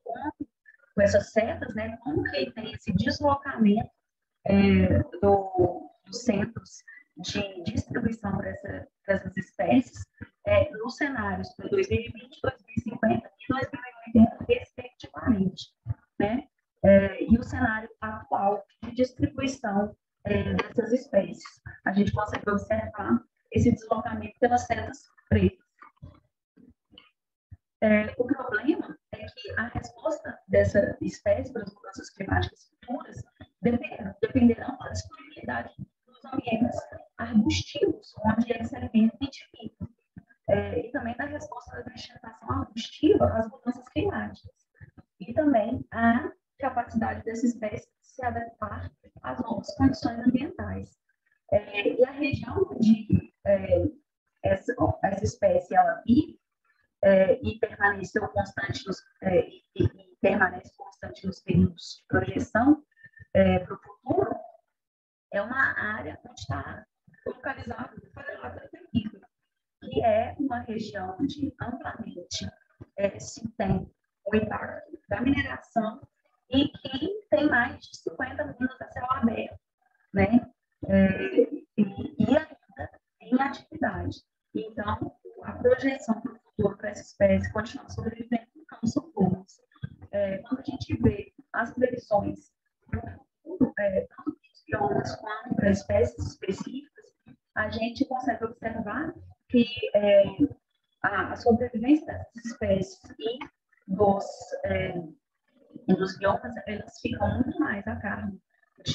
Speaker 3: com essas setas, né, como que tem esse deslocamento dos centros de distribuição dessas espécies nos cenários para 2020, 2050 e 2080, respectivamente, né? E o cenário atual de distribuição dessas espécies. A gente consegue observar esse deslocamento pelas setas pretas. O problema é que a resposta dessa espécie para as mudanças climáticas futuras dependerão da disponibilidade dos ambientes arbustivos, onde eles se alimentam e nidificam, e também da resposta da vegetação arbustiva às mudanças climáticas, e também a capacidade dessa espécie de se adaptar às novas condições ambientais. E a região onde essa espécie ela vive e permaneceu constante e permanece constante nos períodos de projeção para o futuro, é uma área onde está localizado o quadrilátero terrícola, que é uma região onde amplamente se tem o impacto da mineração e que tem mais de 50 minas a céu aberto, né? E ainda em atividade. Então, a projeção para o futuro para essa espécie continuar sobrevivendo não são boas. Quando a gente vê as previsões tanto para os biomas quanto para espécies específicas, a gente consegue observar que a sobrevivência dessas espécies e dos biomas, elas ficam muito mais a cargo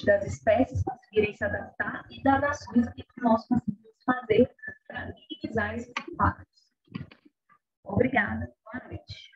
Speaker 3: das espécies conseguirem se adaptar e das ações que nós conseguimos fazer para minimizar esses impactos. Obrigada. Boa noite.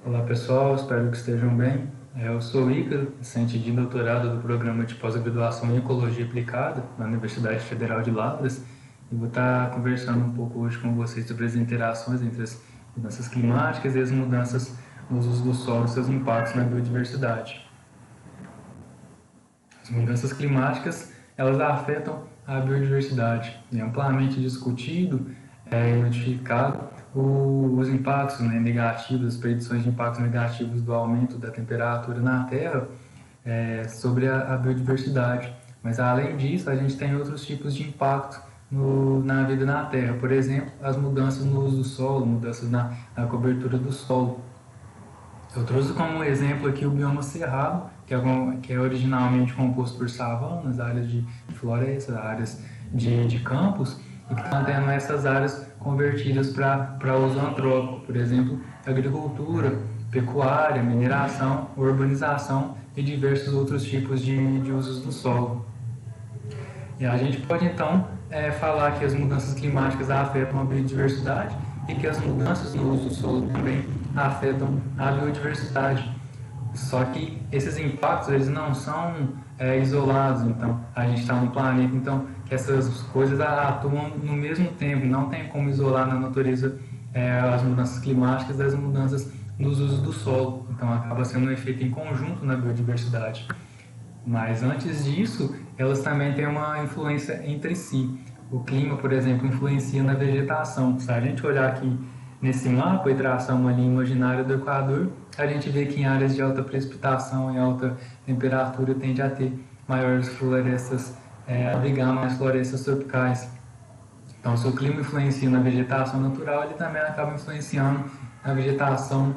Speaker 4: Olá pessoal, espero que estejam bem. Eu sou o Ícaro, docente de doutorado do programa de pós-graduação em Ecologia Aplicada na Universidade Federal de Lavras e vou estar conversando um pouco hoje com vocês sobre as interações entre as mudanças climáticas e as mudanças nos usos do solo e seus impactos na biodiversidade. As mudanças climáticas, elas afetam a biodiversidade. É amplamente discutido e notificado os impactos negativos, as predições de impactos negativos do aumento da temperatura na Terra sobre a biodiversidade. Mas, além disso, a gente tem outros tipos de impacto na vida na Terra. Por exemplo, as mudanças no uso do solo, mudanças na cobertura do solo. Eu trouxe como exemplo aqui o bioma cerrado, que é originalmente composto por savanas, áreas de floresta, áreas de campos, e que estão tendo essas áreas convertidas para uso antrópico, por exemplo, agricultura, pecuária, mineração, urbanização e diversos outros tipos de usos do solo. E a gente pode então falar que as mudanças climáticas afetam a biodiversidade e que as mudanças no uso do solo também afetam a biodiversidade. Só que esses impactos eles não são isolados, então a gente está no planeta, então que essas coisas atuam no mesmo tempo, não tem como isolar na natureza as mudanças climáticas das mudanças nos usos do solo, então acaba sendo um efeito em conjunto na biodiversidade. Mas antes disso, elas também têm uma influência entre si. O clima, por exemplo, influencia na vegetação. Se a gente olhar aqui nesse mapa e traçar uma linha imaginária do Equador, a gente vê que em áreas de alta precipitação e alta temperatura tende a ter maiores florestas, abrigar mais florestas tropicais. Então, se o clima influencia na vegetação natural, ele também acaba influenciando na vegetação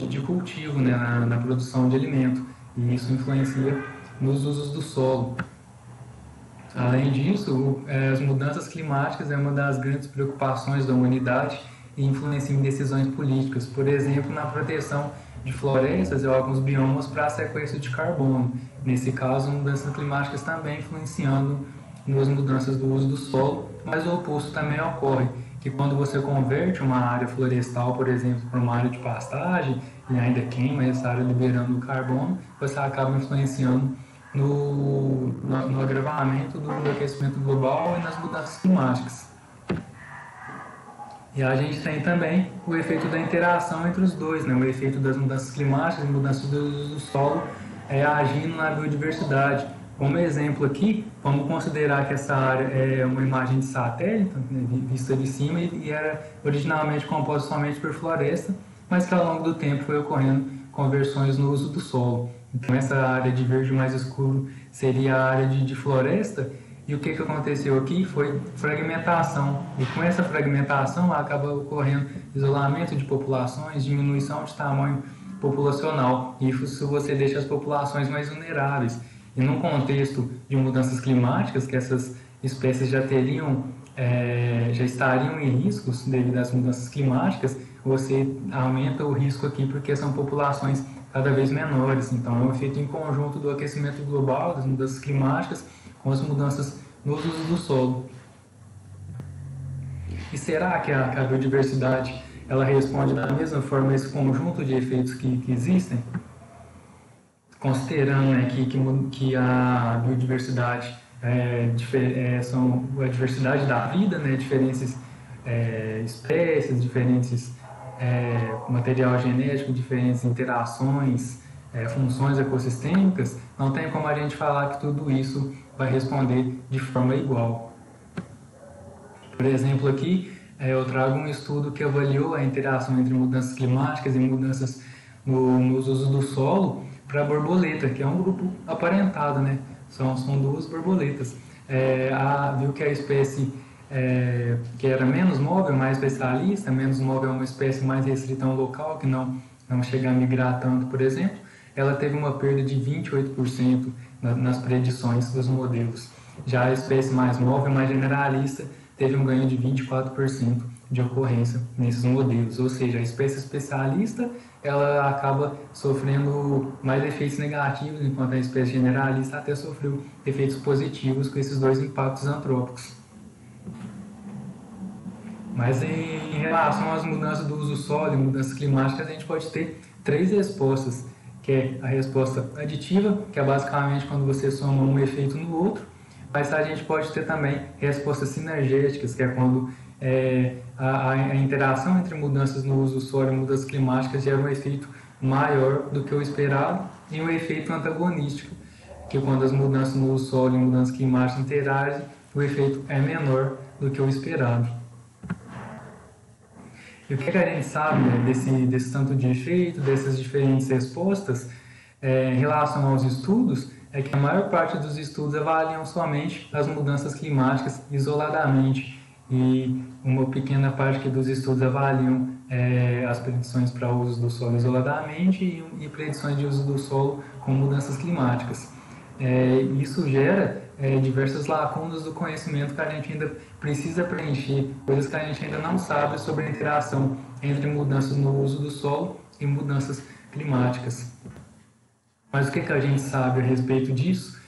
Speaker 4: de cultivo, né, na produção de alimento, e isso influencia nos usos do solo. Além disso, as mudanças climáticas é uma das grandes preocupações da humanidade e influenciam em decisões políticas, por exemplo, na proteção de florestas e alguns biomas para sequestro de carbono. Nesse caso, mudanças climáticas também influenciando nas mudanças do uso do solo, mas o oposto também ocorre, que quando você converte uma área florestal, por exemplo, para uma área de pastagem e ainda queima essa área liberando o carbono, você acaba influenciando no agravamento do aquecimento global e nas mudanças climáticas. E a gente tem também o efeito da interação entre os dois, né? O efeito das mudanças climáticas e mudanças do uso do solo agindo na biodiversidade. Como exemplo aqui, vamos considerar que essa área é uma imagem de satélite, né, vista de cima, e era originalmente composta somente por floresta, mas que ao longo do tempo foi ocorrendo conversões no uso do solo. Então essa área de verde mais escuro seria a área de floresta, e o que aconteceu aqui foi fragmentação. E com essa fragmentação acaba ocorrendo isolamento de populações, diminuição de tamanho populacional. E isso você deixa as populações mais vulneráveis. E num contexto de mudanças climáticas, que essas espécies já estariam em riscos devido às mudanças climáticas, você aumenta o risco aqui porque são populações cada vez menores. Então é um efeito em conjunto do aquecimento global, das mudanças climáticas, com as mudanças nos usos do solo. E será que a biodiversidade ela responde da mesma forma a esse conjunto de efeitos que existem? Considerando que a biodiversidade são a diversidade da vida, né, diferentes espécies, diferentes material genético, diferentes interações, funções ecossistêmicas, não tem como a gente falar que tudo isso vai responder de forma igual. Por exemplo, aqui eu trago um estudo que avaliou a interação entre mudanças climáticas e mudanças nos usos do solo para a borboleta, que é um grupo aparentado, né? São duas borboletas. Viu que a espécie que era menos móvel, mais especialista, menos móvel é uma espécie mais restrita a um local, que não chega a migrar tanto, por exemplo, ela teve uma perda de 28% nas predições dos modelos. Já a espécie mais móvel, mais generalista, teve um ganho de 24% de ocorrência nesses modelos, ou seja, a espécie especialista ela acaba sofrendo mais efeitos negativos, enquanto a espécie generalista até sofreu efeitos positivos com esses dois impactos antrópicos. Mas em relação às mudanças do uso do solo e mudanças climáticas, a gente pode ter três respostas, que é a resposta aditiva, que é basicamente quando você soma um efeito no outro, mas a gente pode ter também respostas sinergéticas, que é quando a interação entre mudanças no uso do solo e mudanças climáticas gera um efeito maior do que o esperado, e um efeito antagonístico, que é quando as mudanças no uso do solo e mudanças climáticas interagem, o efeito é menor do que o esperado. E o que a gente sabe, né, desse tanto de efeito, dessas diferentes respostas, em relação aos estudos, é que a maior parte dos estudos avaliam somente as mudanças climáticas isoladamente, e uma pequena parte dos estudos avaliam as predições para o uso do solo isoladamente e predições de uso do solo com mudanças climáticas. Isso gera diversas lacunas do conhecimento que a gente ainda precisa preencher, coisas que a gente ainda não sabe sobre a interação entre mudanças no uso do solo e mudanças climáticas. Mas o que a gente sabe a respeito disso?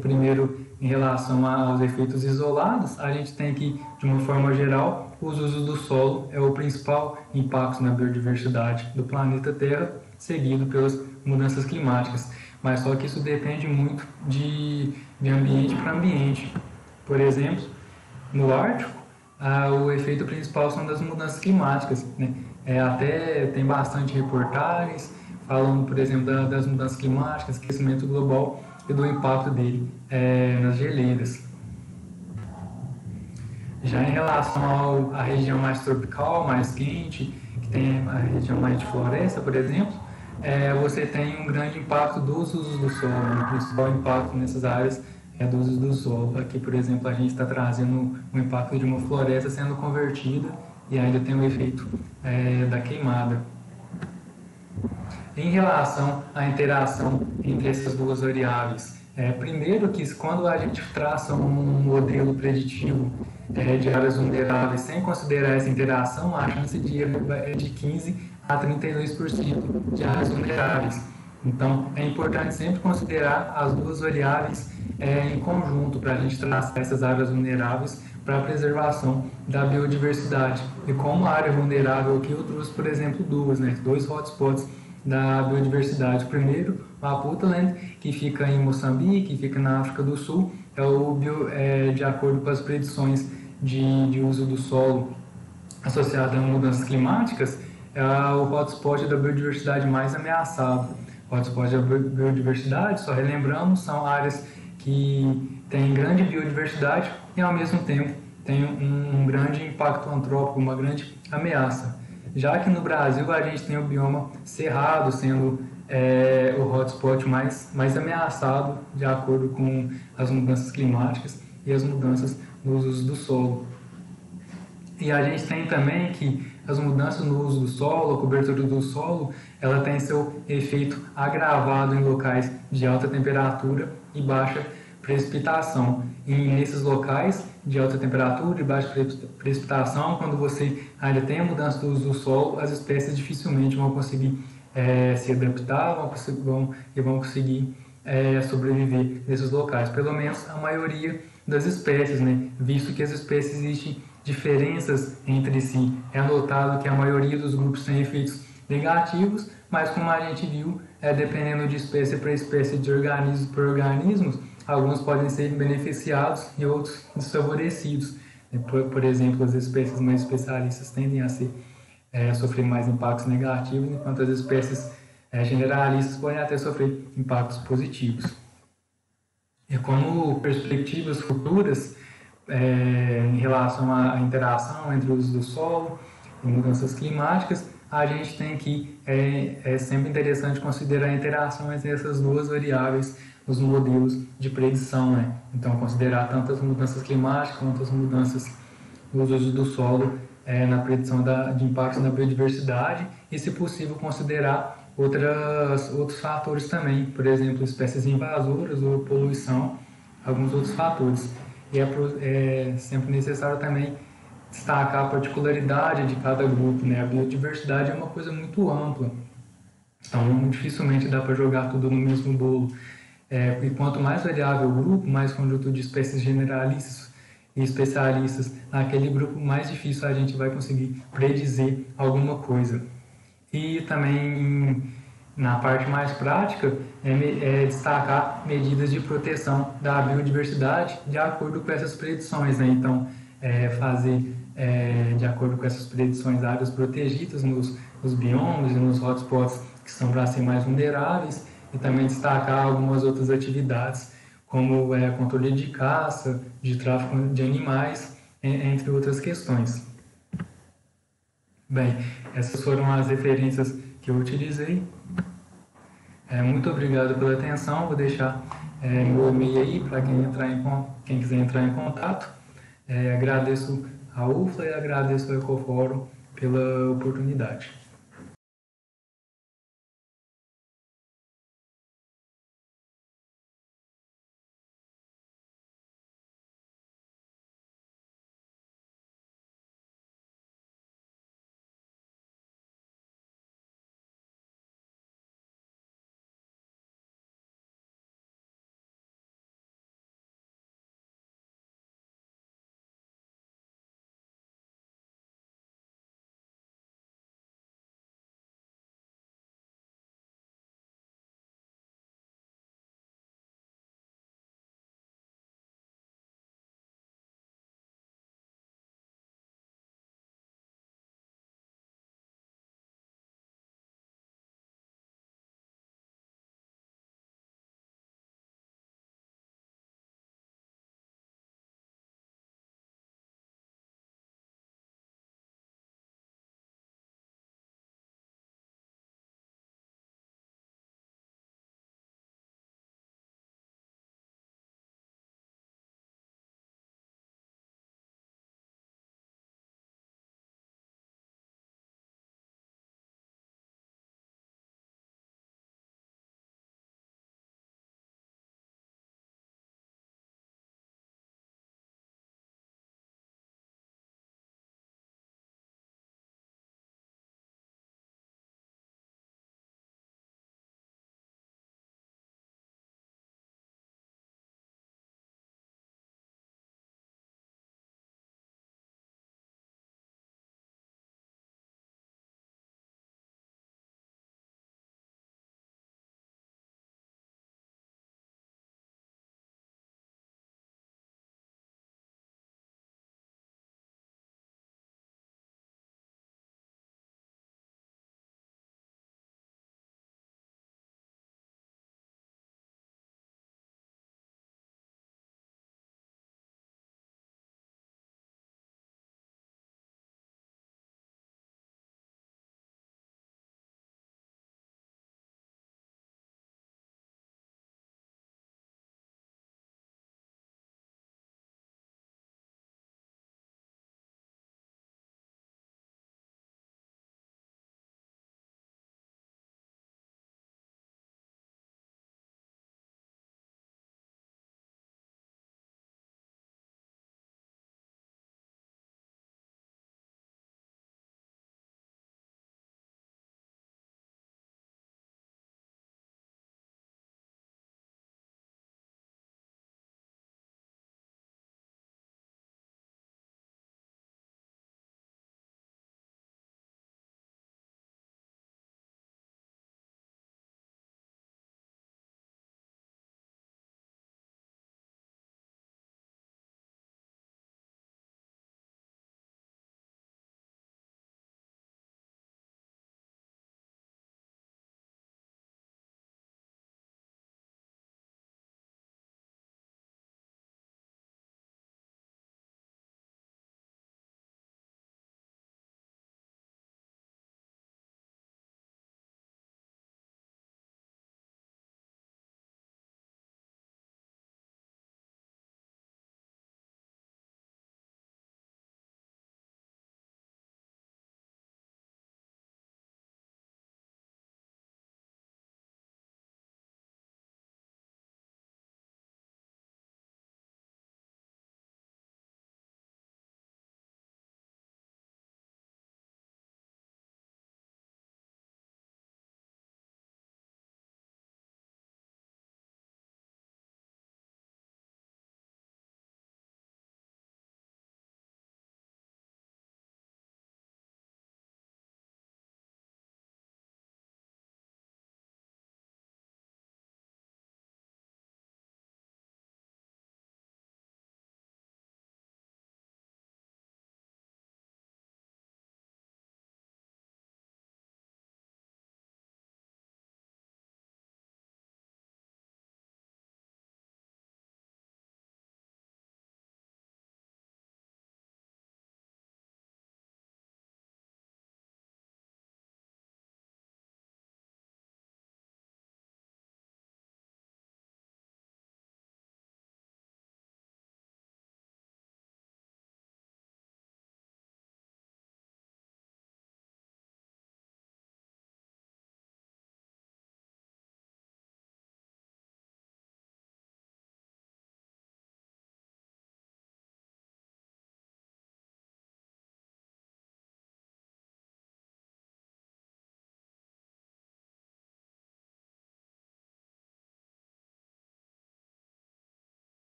Speaker 4: Primeiro, em relação aos efeitos isolados, a gente tem que, de uma forma geral, os usos do solo é o principal impacto na biodiversidade do planeta Terra, seguido pelas mudanças climáticas. Mas só que isso depende muito de ambiente para ambiente. Por exemplo, no Ártico, o efeito principal são das mudanças climáticas, né? Até tem bastante reportagens falando, por exemplo, das mudanças climáticas, aquecimento global e do impacto dele nas geleiras. Já em relação à região mais tropical, mais quente, que tem a região mais de floresta, por exemplo, você tem um grande impacto dos usos do solo, né? O principal impacto nessas áreas é dos usos do solo. Aqui, por exemplo, a gente está trazendo um impacto de uma floresta sendo convertida e ainda tem o efeito da queimada. Em relação à interação entre essas duas variáveis, primeiro que quando a gente traça um modelo preditivo de áreas vulneráveis sem considerar essa interação, a chance de erro é de 15 a 32% de áreas vulneráveis. Então, é importante sempre considerar as duas variáveis em conjunto para a gente traçar essas áreas vulneráveis para a preservação da biodiversidade. E como área vulnerável aqui, eu trouxe, por exemplo, dois hotspots da biodiversidade. O primeiro, Maputaland, que fica em Moçambique, que fica na África do Sul, de acordo com as predições de uso do solo associado a mudanças climáticas, é o hotspot da biodiversidade mais ameaçado. O hotspot da biodiversidade, só relembramos, são áreas que têm grande biodiversidade e, ao mesmo tempo, têm um grande impacto antrópico, uma grande ameaça. Já que no Brasil a gente tem o bioma cerrado sendo o hotspot mais ameaçado de acordo com as mudanças climáticas e as mudanças nos usos do solo. E a gente tem também que as mudanças no uso do solo, a cobertura do solo, ela tem seu efeito agravado em locais de alta temperatura e baixa precipitação. E nesses locais de alta temperatura e baixa precipitação, quando você ainda tem a mudança do uso do solo, as espécies dificilmente vão conseguir se adaptar, vão conseguir sobreviver nesses locais. Pelo menos a maioria das espécies, né? Visto que as espécies existem diferenças entre si. É notado que a maioria dos grupos tem efeitos negativos, mas como a gente viu, dependendo de espécie para espécie, de organismos para organismos, alguns podem ser beneficiados e outros desfavorecidos. Por exemplo, as espécies mais especialistas tendem a sofrer mais impactos negativos, enquanto as espécies generalistas podem até sofrer impactos positivos. E como perspectivas futuras, em relação à interação entre o uso do solo e mudanças climáticas, a gente tem que é sempre interessante considerar a interação entre essas duas variáveis nos modelos de predição, né? Então, considerar tanto as mudanças climáticas quanto as mudanças no uso do solo na predição de impactos na biodiversidade e, se possível, considerar outros fatores também, por exemplo, espécies invasoras ou poluição, alguns outros fatores. E é sempre necessário também destacar a particularidade de cada grupo, né? A biodiversidade é uma coisa muito ampla, então dificilmente dá para jogar tudo no mesmo bolo. E quanto mais variável o grupo, mais conjunto de espécies generalistas e especialistas naquele grupo, mais difícil a gente vai conseguir predizer alguma coisa. E também na parte mais prática é destacar medidas de proteção da biodiversidade de acordo com essas predições, né? Então, fazer de acordo com essas predições áreas protegidas nos biomas e nos hotspots que são para ser mais vulneráveis, e também destacar algumas outras atividades como controle de caça, de tráfico de animais, entre outras questões. Bem, essas foram as referências que eu utilizei. Muito obrigado pela atenção. Vou deixar meu e-mail aí para quem quiser entrar em contato. Agradeço a UFLA e agradeço ao Ecofórum pela oportunidade.